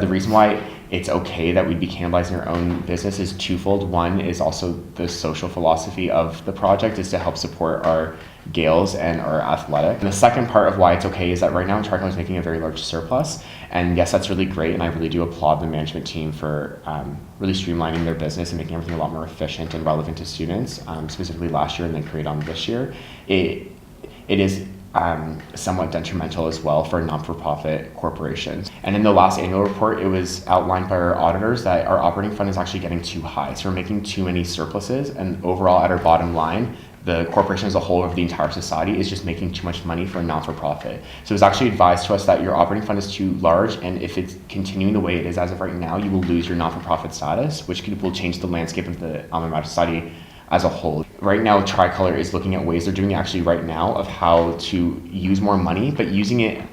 said, the reason why it's okay that we'd be cannibalizing our own business is twofold. One is also the social philosophy of the project is to help support our Gales and our athletic. And the second part of why it's okay is that right now Tricolor is making a very large surplus. And yes, that's really great. And I really do applaud the management team for really streamlining their business and making everything a lot more efficient and relevant to students, specifically last year and then carried on this year. It is somewhat detrimental as well for non-for-profit corporations. And in the last annual report, it was outlined by our auditors that our operating fund is actually getting too high. So we're making too many surpluses, and overall at our bottom line, the corporation as a whole of the entire society is just making too much money for a non-for-profit. So it was actually advised to us that your operating fund is too large, and if it's continuing the way it is as of right now, you will lose your non-for-profit status, which will change the landscape of the alma mater society as a whole. Right now, Tricolor is looking at ways, they're doing it actually right now, of how to use more money, but using it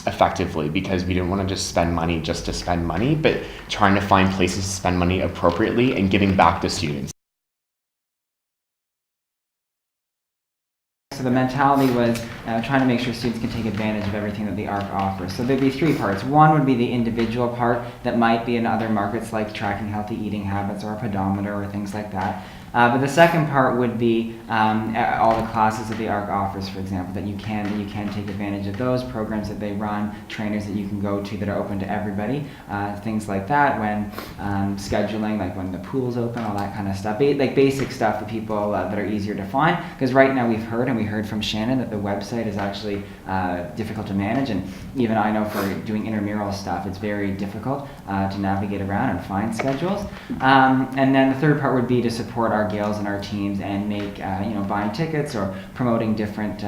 effectively, because we didn't want to just spend money just to spend money, but trying to find places to spend money appropriately and giving back to students. So the mentality was trying to make sure students can take advantage of everything that the ARC offers. So there'd be three parts. One would be the individual part that might be in other markets like tracking healthy eating habits or a pedometer or things like that. But the second part would be all the classes that the ARC offers, for example, that you can take advantage of those programs that they run, trainers that you can go to that are open to everybody, things like that, when scheduling, like when the pool's open, all that kind of stuff, like basic stuff for people that are easier to find, because right now we heard from Shannon that the website is actually difficult to manage, and even I know for doing intramural stuff, it's very difficult to navigate around and find schedules. And then the third part would be to support our Gales and our teams and make buying tickets or promoting different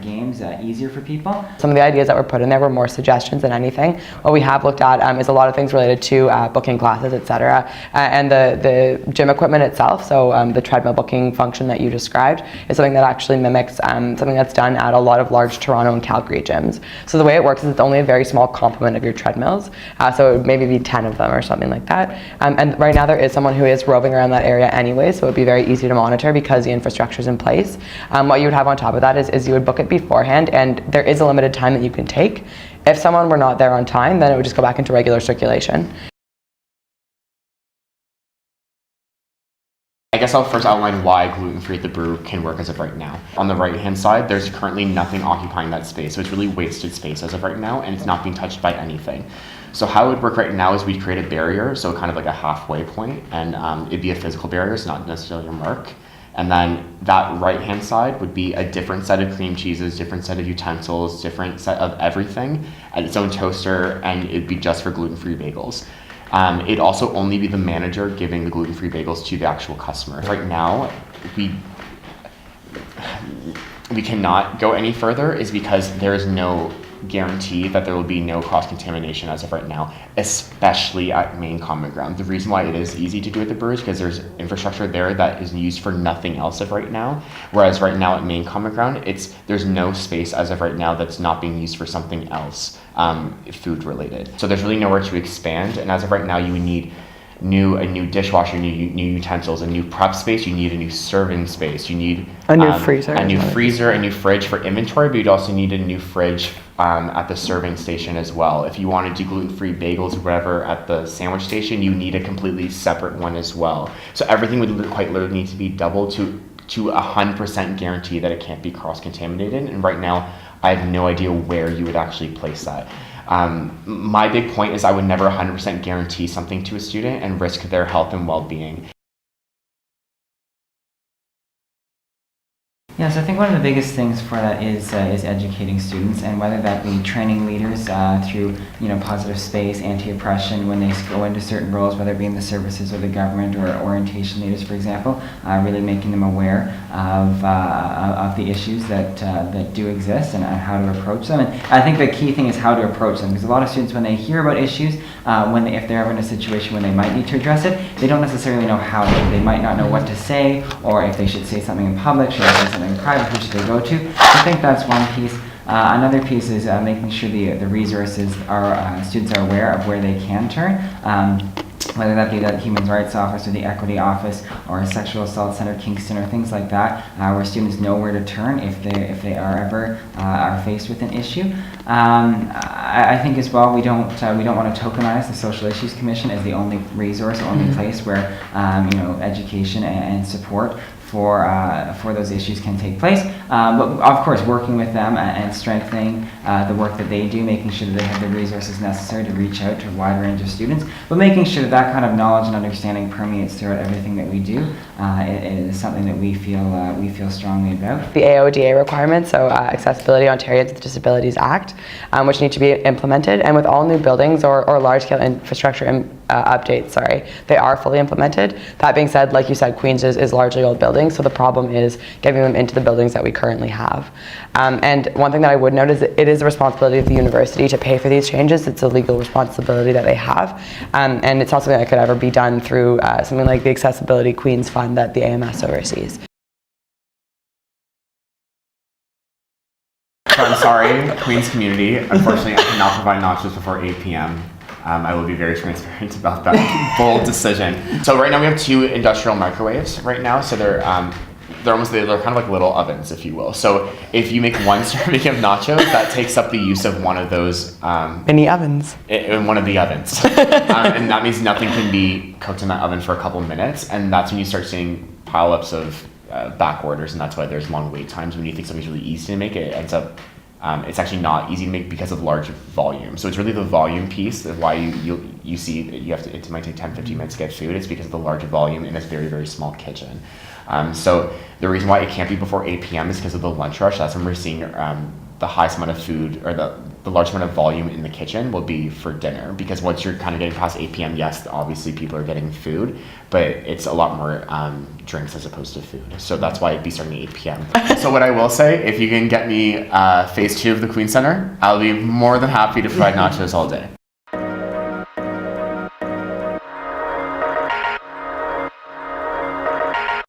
games easier for people. Some of the ideas that were put in there were more suggestions than anything. What we have looked at is a lot of things related to booking classes, etc., and the gym equipment itself. So the treadmill booking function that you described is something that actually mimics something that's done at a lot of large Toronto and Calgary gyms. So the way it works is it's only a very small complement of your treadmills, so it would maybe be 10 of them or something like that. And right now there is someone who is roving around that area anyway, so it would be very easy to monitor because the infrastructure is in place. What you would have on top of that is you would book it beforehand, and there is a limited time that you can take. If someone were not there on time, then it would just go back into regular circulation. I guess I'll first outline why gluten-free at the brew can work as of right now. On the right-hand side, there's currently nothing occupying that space, so it's really wasted space as of right now, and it's not being touched by anything. So how it would work right now is we'd create a barrier, so kind of like a halfway point, and it'd be a physical barrier, it's not necessarily a mark. And then that right-hand side would be a different set of cream cheeses, different set of utensils, different set of everything, and its own toaster, and it'd be just for gluten-free bagels. It'd also only be the manager giving the gluten-free bagels to the actual customer. Right now, we cannot go any further is because there is no guarantee that there will be no cross-contamination as of right now, especially at main common ground. The reason why it is easy to do at the brewery is because there's infrastructure there that is used for nothing else of right now, whereas right now at main common ground, there's no space as of right now that's not being used for something else, food related. So there's really nowhere to expand, and as of right now, you would need a new dishwasher, new utensils, a new prep space, you need a new serving space, you need a new freezer, a new fridge for inventory, but you'd also need a new fridge at the serving station as well. If you want to do gluten-free bagels or whatever at the sandwich station, you need a completely separate one as well. So everything would quite literally need to be doubled to 100% guarantee that it can't be cross-contaminated, and right now I have no idea where you would actually place that. My big point is I would never 100% guarantee something to a student and risk their health and well-being. Yes, I think one of the biggest things for that is educating students, and whether that be training leaders through positive space, anti-oppression when they go into certain roles, whether it be in the services or the government, or orientation leaders, for example, really making them aware of the issues that do exist and how to approach them. And I think the key thing is how to approach them, because a lot of students, when they hear about issues, if they're ever in a situation when they might need to address it, they don't necessarily know how to. They might not know what to say, or if they should say something in public, should they say something in private, who should they go to. I think that's one piece. Another piece is making sure the resources students are aware of where they can turn, whether that be the Human Rights Office or the Equity Office or a Sexual Assault Center Kingston or things like that, where students know where to turn if they are ever are faced with an issue. I think as well we don't want to tokenize the Social Issues Commission as the only resource, only place where education and support for those issues can take place. But of course, working with them and strengthening the work that they do, making sure that they have the resources necessary to reach out to a wide range of students, but making sure that that kind of knowledge and understanding permeates throughout everything that we do is something that we feel strongly about. The AODA requirements, so Accessibility Ontario Disabilities Act, which need to be implemented, and with all new buildings or large-scale infrastructure updates, they are fully implemented. That being said, like you said, Queens is largely old buildings, so the problem is getting them into the buildings that we currently have. And one thing that I would note is that it is the responsibility of the university to pay for these changes. It's a legal responsibility that they have, and it's not something that could ever be done through something like the Accessibility Queens Fund that the AMS oversees. So I'm sorry, Queens community. Unfortunately, I cannot provide nachos before 8 p.m. I will be very transparent about that bold decision. So right now we have 2 industrial microwaves right now. So they're kind of like little ovens, if you will. So if you make 1 serving of nachos, that takes up the use of one of those mini ovens. In one of the ovens, and that means nothing can be cooked in that oven for a couple of minutes, and that's when you start seeing pileups of back orders, and that's why there's long wait times. When you think something's really easy to make, it ends up it's actually not easy to make because of large volume. So it's really the volume piece of why you see that it might take 10-15 minutes to get food. It's because of the large volume in this very, very small kitchen. So the reason why it can't be before 8 p.m. is because of the lunch rush. That's when we're seeing the highest amount of food, or the large amount of volume in the kitchen will be for dinner, because once you're kind of getting past 8 p.m., yes, obviously people are getting food, but it's a lot more drinks as opposed to food. So that's why it'd be starting at 8 p.m. So what I will say, if you can get me phase 2 of the Queen Center, I'll be more than happy to provide nachos all day.